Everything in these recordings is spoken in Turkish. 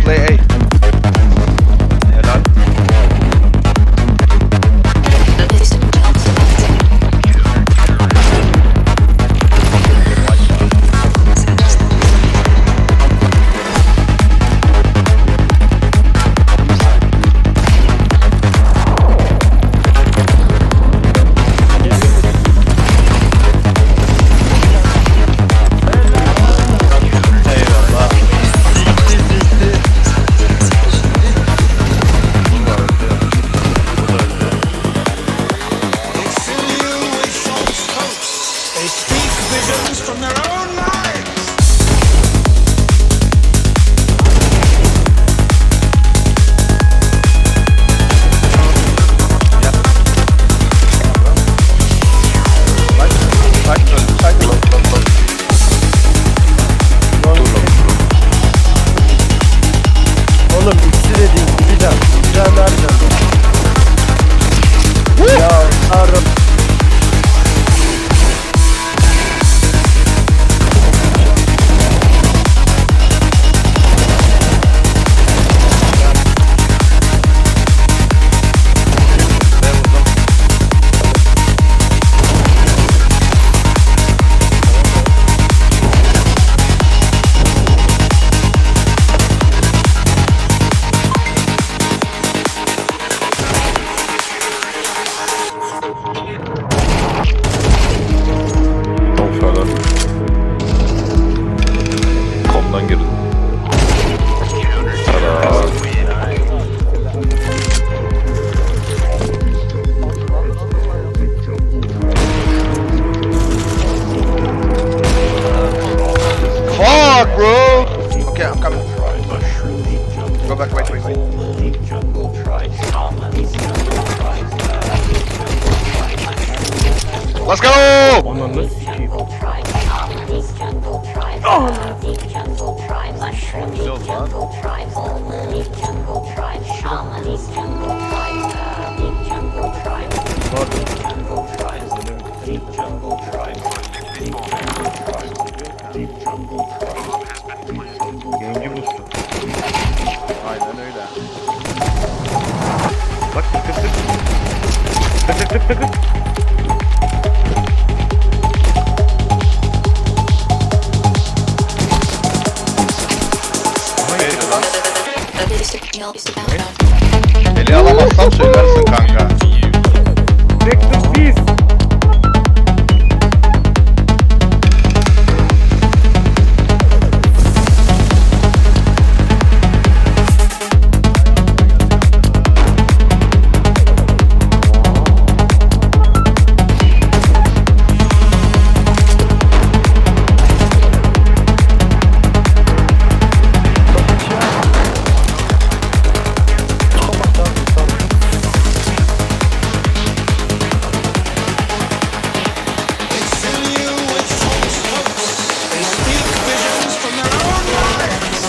Play A. Helal. Eyvallah. They speak visions from their own minds. Oğlum ikisi de değil. Bir daha. Bir tane daha atacağım. Ya Tanrım. Şöyle. Komdan girdim. Tada. Fuck, bro! Okay, I'm coming. Go back, wait. Let's go! Yayıncı boost'u. Aynen öyle. Bak tık tık tık. Tık tık tık tık tık. Neydi lan? Eli alamazsam söylersin kanka. Tek tık biz. They fill you with false hopes. They speak visions from their own minds.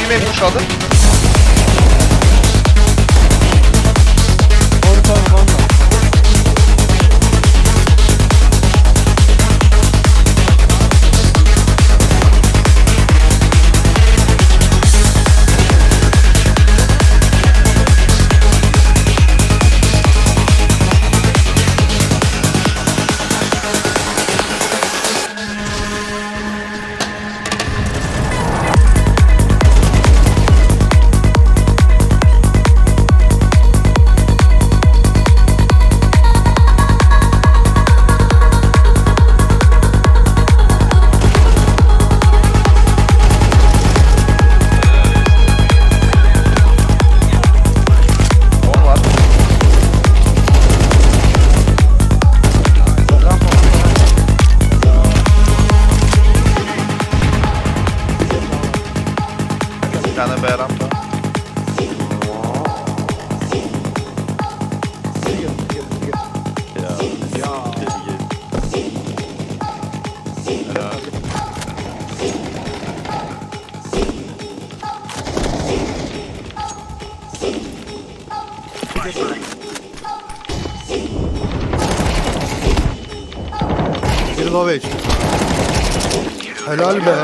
Yemeğim boşaldı. Orta valla. Loveç. Helal be.